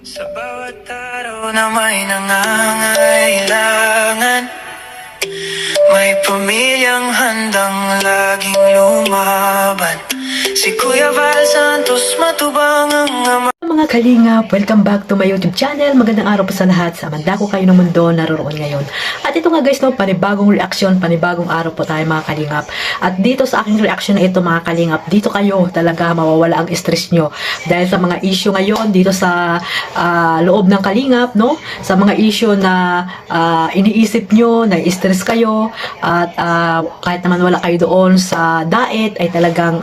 Sa bawat araw na may nangangailangan, may pamilyang handang laging lumaban. Si Kuya Val Santos matubang ang ama. Mga kalingap, welcome back to my YouTube channel. Magandang araw po sa lahat. Sa mandako kayo ng mundo naroroon ngayon. At ito nga guys, no, panibagong reaction, panibagong araw po tayo mga kalingap. At dito sa aking reaction na ito mga kalingap, dito kayo talaga mawawala ang stress nyo. Dahil sa mga issue ngayon, dito sa loob ng kalingap, no? Sa mga issue na iniisip nyo, na stress kayo, at kahit naman wala kayo doon sa diet, ay talagang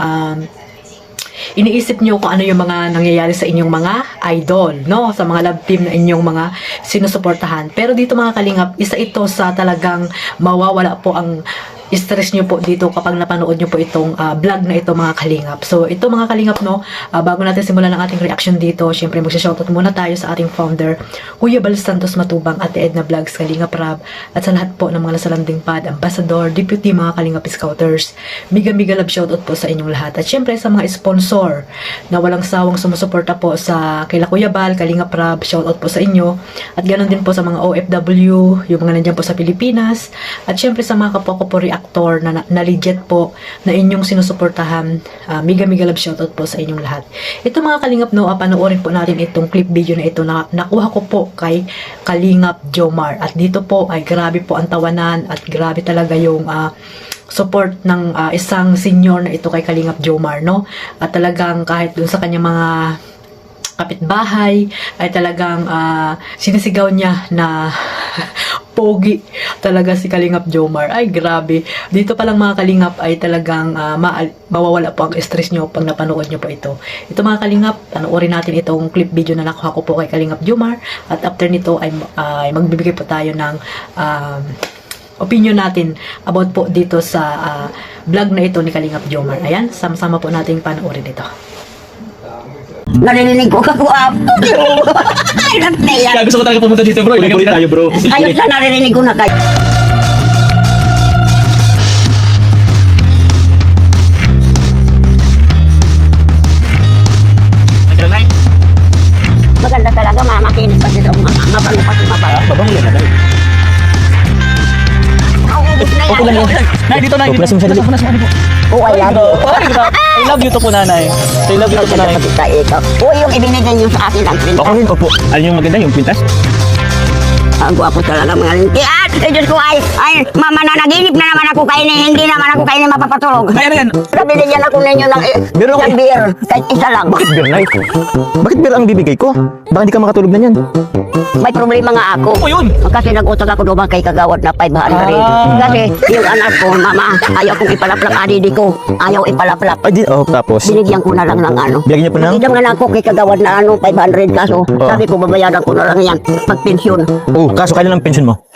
iniisip nyo kung ano yung mga nangyayari sa inyong mga idol, no? Sa mga love team na inyong mga sinusuportahan. Pero dito mga kalingap, isa ito sa talagang mawawala po ang stress nyo po dito kapag napanood nyo po itong vlog na ito mga kalingap. So ito mga kalingap, no, bago natin simulan ang ating reaction dito, syempre magsha-shoutout muna tayo sa ating founder, Kuya Val Santos Matubang, Ate Edna Vlogs, Kalingap Rab, at sa lahat po ng mga nasalanding pad, ambassador, deputy, mga kalingap scouters. Miga love shoutout po sa inyong lahat. At syempre sa mga sponsor na walang sawang sumusuporta po sa kila Kuya Val, Kalingap Rab, shoutout po sa inyo. At ganoon din po sa mga OFW, yung mga nandiyan po sa Pilipinas. At syempre sa mga kapwa ko po actor na legit po na inyong sinusuportahan, miga love shoutout po sa inyong lahat. Ito mga kalingap, no, panoorin po natin itong clip video na ito na nakuha ko po kay Kalingap Jomar. At dito po ay grabe po ang tawanan at grabe talaga yung support ng isang senior na ito kay Kalingap Jomar, no? At talagang kahit dun sa kanyang mga kapitbahay ay talagang sinisigaw niya na pogi talaga si Kalingap Jomar. Ay grabe, dito pa lang mga kalingap ay talagang mawawala po ang stress nyo pag napanood nyo po ito. Ito mga kalingap, panoorin natin itong clip video na nakuha ko po kay Kalingap Jomar. At after nito ay magbibigay po tayo ng opinion natin about po dito sa vlog na ito ni Kalingap Jomar. Ayan, sama-sama po natin panoorin ito. Narinig ko kakuap. Ay, Kaya gusto ko talaga pumunta dito, bro. Ulit tayo, bro. ayos na narinig ko na kayo. Maganda talaga, mamakinis pa dito. Mabango pa si mabango. Babang yan, Nay. Ubus na yan. Opo lang yan. Nay, dito, Nay. Punas mo siya dito. Punas mo, ano po? Oh, ayan. I love you to po, nanay. I love you to po, nanay. Oh, yung ibinigay niyo sa akin ang print. Ako rin, opo. Ano yung maganda, yung pintas? Ang gwapo talaga mga lintian. Ay, Diyos ko, ay, mama na naginip na naman ako kainin. Hindi naman ako kainin mapapatulog. Nay, ano yan? Binigyan ako ninyo ng Beer ako. ng beer. Kahit isa lang. Bakit beer, Nay? Bakit beer ang bibigay ko? Baka hindi ka makatulog na yan. May problema nga ako. Ano yun? Kasi nag-utang ako doon kay Kagawad na 500. Kasi yung anak ko, mama, ayaw kong ipalaplap adidi ko. Ayaw ipalaplap. Ay, tapos? Binigyan ko na lang ng ano. Binigyan niyo po ng? Binigyan nga ako kay Kagawad na 500 kaso. Sabi ko, babayaran ko na lang yan pag pensyon. Oh, kaso kailan ang pension mo?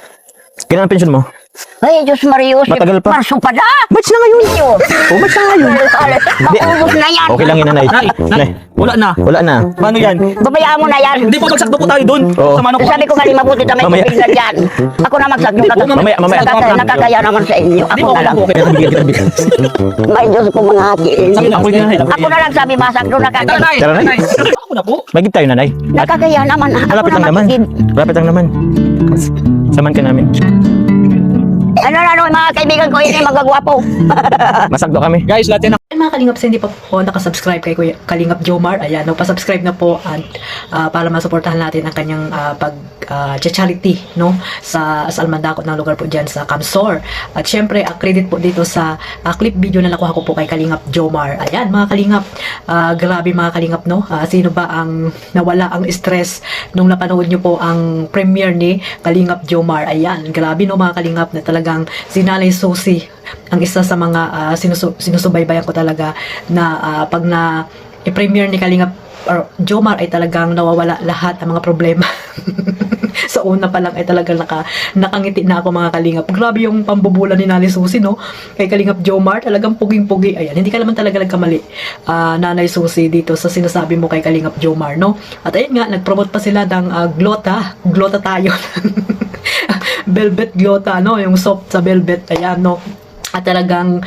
Kailan ang pension mo? Ay, Diyos Marius. Matagal pa. Marso pa na. March na ngayon. Oh, March na ngayon. Maubos na yan. Okay lang yun, Nay. Nay, Wala na. wala na. Paano yan? Babayaan mo na yan. Hindi po magsakdo po tayo doon. Oo. Sa manok. Sabi ko nga mabuti na may Mamaya. tubig na dyan. Ako na magsagdo ka. Mamaya. Nakakaya naman sa inyo. Hindi Ako po na lang. ako okay. May Diyos ko mga hakiin. Sige na, ako yan. Ako na lang sabi masagdo nakakaya. Nanay. Tara, Nay. Nanay. Ako na po. Magib tayo, Nanay. Nakakaya naman. Ako Malapit lang naman. magigib. Malapit lang naman. Saman ka namin. Ano mga kaibigan ko yun magagwapo. Masagdo kami. Guys, lahat yan. Mga kalingap, sa hindi pa po nakasubscribe kay Kuya Kalingap Jomar, ayan, no, pasubscribe na po at para masuportahan natin ang kanyang charity, no, sa Almandakot ng lugar po dyan sa Kamsor. At syempre, credit po dito sa clip video na nakuha ko po kay Kalingap Jomar. Ayan, mga kalingap, grabe mga kalingap, no, sino ba ang nawala ang stress nung napanood nyo po ang premiere ni Kalingap Jomar. Ayan, grabe, no, mga kalingap, na talagang sinalay susi ang isa sa mga sinusubaybayan ko talaga na pag na i-premiere ni Kalingap Jomar ay talagang nawawala lahat ang mga problema. Sa una pa lang ay talagang nakangiti na ako mga kalingap. Grabe yung pambubula ni Nanay Susi, no? Kay Kalingap Jomar, talagang puging-pugi. Ayan, hindi ka naman talaga nagkamali, Nanay Susi, dito sa sinasabi mo kay Kalingap Jomar, no? At ayun nga, nag-promote pa sila ng glota tayo. Velvet glota, no? Yung soft sa velvet, ayan, no? At talagang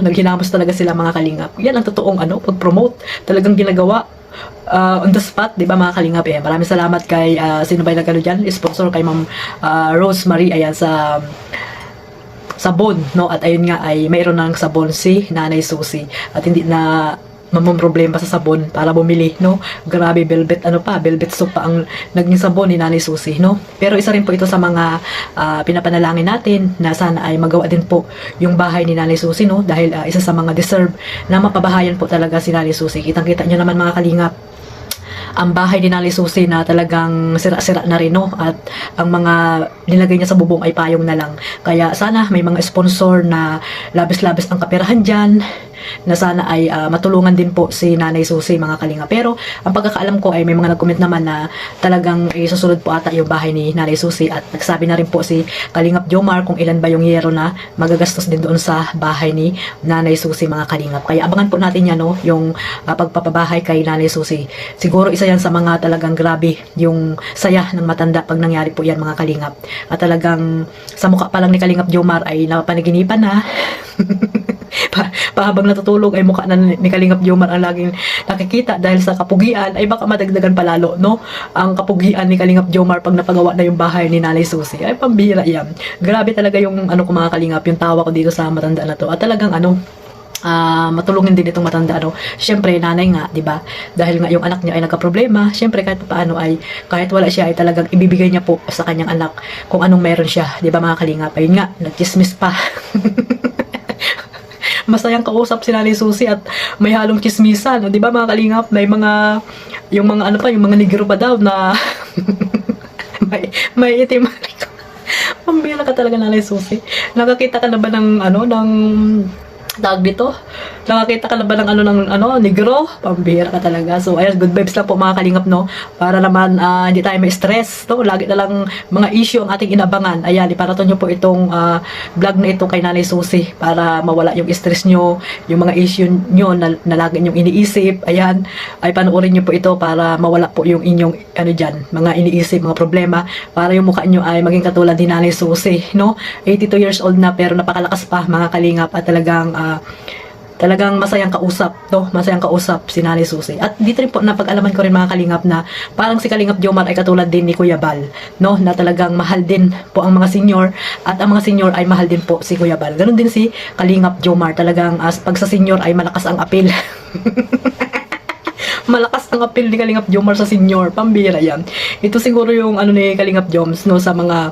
naghinamos talaga sila mga kalingap. Yan ang totoong pag-promote. Talagang ginagawa. on the spot, di ba mga kalingap? Eh, maraming salamat kay, sino ba yung nagano dyan? Sponsor kay Ma'am Rosemary, ayan, sa sabon, no? At ayun nga ay mayroon ng sabon si Nanay Susie. At hindi na problema sa sabon para bumili, no? Grabe, velvet, velvet soap pa ang naging sabon ni Nanay Susie, no? Pero isa rin po ito sa mga pinapanalangin natin na sana ay magawa din po yung bahay ni Nanay Susie, no? Dahil isa sa mga deserve na mapabahayan po talaga si Nanay Susie. Kitang-kita nyo naman mga kalingap, ang bahay ni Nanay Susie na talagang sira-sira na rin, no? At ang mga nilagay niya sa bubong ay payong na lang. Kaya sana may mga sponsor na labis-labis ang kaperahan dyan, na sana ay matulungan din po si Nanay Susie mga kalinga. Pero ang pagkakaalam ko ay may mga nag-comment naman na talagang susunod po ata yung bahay ni Nanay Susie, at nagsabi na rin po si Kalingap Jomar kung ilan ba yung yero na magagastos din doon sa bahay ni Nanay Susie mga kalingap. Kaya abangan po natin yan, no? Yung pagpapabahay kay Nanay Susie. Siguro isa yan sa mga talagang grabe yung saya ng matanda pag nangyari po yan mga kalingap. At talagang sa mukha pa lang ni Kalingap Jomar ay napanaginipan na pahabang natutulog ay mukha na ni Kalingap Jomar ang laging nakikita, dahil sa kapugian ay baka madagdagan palalo, no? Ang kapugian ni Kalingap Jomar pag napagawa na yung bahay ni Nanay Susie. Ay pambira yan. Grabe talaga yung ko mga kalingap, yung tawa ko dito sa matanda na to. At talagang matulungin din itong matanda, no? Siyempre nanay nga, 'di ba? Dahil nga yung anak niya ay nagka-problema, siyempre kahit paano ay kahit wala siya ay talagang ibibigay niya po sa kanyang anak kung anong meron siya, 'di ba mga kalingap? Ayun nga, nagchismis pa. Masayang kausap si Nanay Susie at may halong chismisan, no? 'Di ba mga kalingap? May mga yung mga yung mga negro pa daw na may itim. Pambira ka talaga, Nanay Susie. Nakakita ka na ba ng ng tawag dito? Nakakita ka na ba ng negro? Pambira ka talaga. So ayan, good vibes lang po mga kalingap, no? Para naman hindi tayo may stress, no? Lagi na lang mga issue ang ating inabangan. Ayan, iparaton nyo po itong vlog na ito kay Nanay Susie para mawala yung stress nyo, yung mga issue nyo na lagi nyong iniisip. Ayan, ay panoorin nyo po ito para mawala po yung inyong dyan, mga iniisip, mga problema, para yung mukha nyo ay maging katulad ni Nanay Susie, no? 82 years old na pero napakalakas pa mga kalingap, at talagang masayang kausap, no? Masayang kausap si Nanay Susie. At dito rin po napag-alaman ko rin mga kalingap na parang si Kalingap Jomar ay katulad din ni Kuya Bal, no? Na talagang mahal din po ang mga senior, at ang mga senior ay mahal din po si Kuya Bal. Ganon din si Kalingap Jomar. Talagang pag sa senior ay malakas ang apil. Malakas ang apil ni Kalingap Jomar sa senior. Pambira yan. Ito siguro yung ni Kalingap Joms, no? Sa mga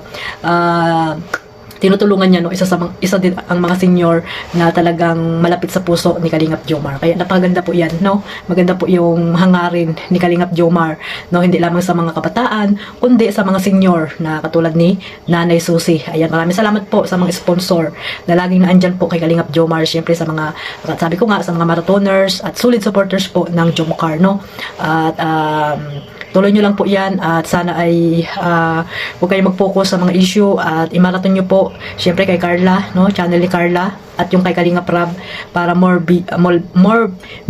tinutulungan niya, no? Isa din ang mga senior na talagang malapit sa puso ni Kalingap Jomar. Kaya napaganda po yan, no? Maganda po yung hangarin ni Kalingap Jomar, no? Hindi lamang sa mga kabataan, kundi sa mga senior na katulad ni Nanay Susie. Ayan, maraming salamat po sa mga sponsor na laging naandyan po kay Kalingap Jomar. Siyempre sa mga, sabi ko nga, sa mga marathoners at solid supporters po ng Jomcar, no? At tuloy nyo lang po yan, at sana ay huwag kayo mag-focus sa mga issue, at imaraton nyo po syempre kay Carla, no? Channel ni Carla, at yung kay Kalingap Rab, para more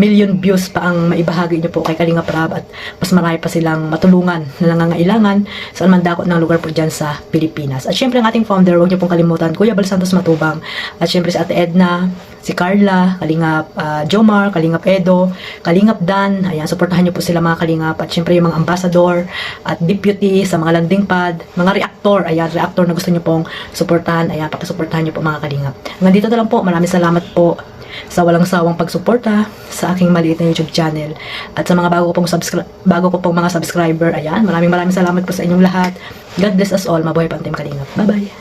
million views pa ang maibahagi nyo po kay Kalingap Rab, at mas marami pa silang matulungan na nangangailangan saan man dakot ng lugar po dyan sa Pilipinas. At syempre ang ating founder, huwag nyo pong kalimutan, Kuya Bal Santos Matubang, at syempre si Ate Edna, si Carla, Kalingap Jomar, Kalingap Edo, Kalingap Dan. Ayan, supportahan nyo po sila mga kalingap. At syempre yung mga ambassador at deputy sa mga landing pad, mga reactor. Ayan, reactor na gusto nyo pong supportahan. Ayan, pakisuportahan nyo po mga kalingap. Hanggang dito na lang po. Maraming salamat po sa walang sawang pagsuporta sa aking maliit na YouTube channel. At sa mga bago ko pong mga subscriber, ayan, maraming salamat po sa inyong lahat. God bless us all. Mabuhay pa ang Team Kalingap. Bye-bye.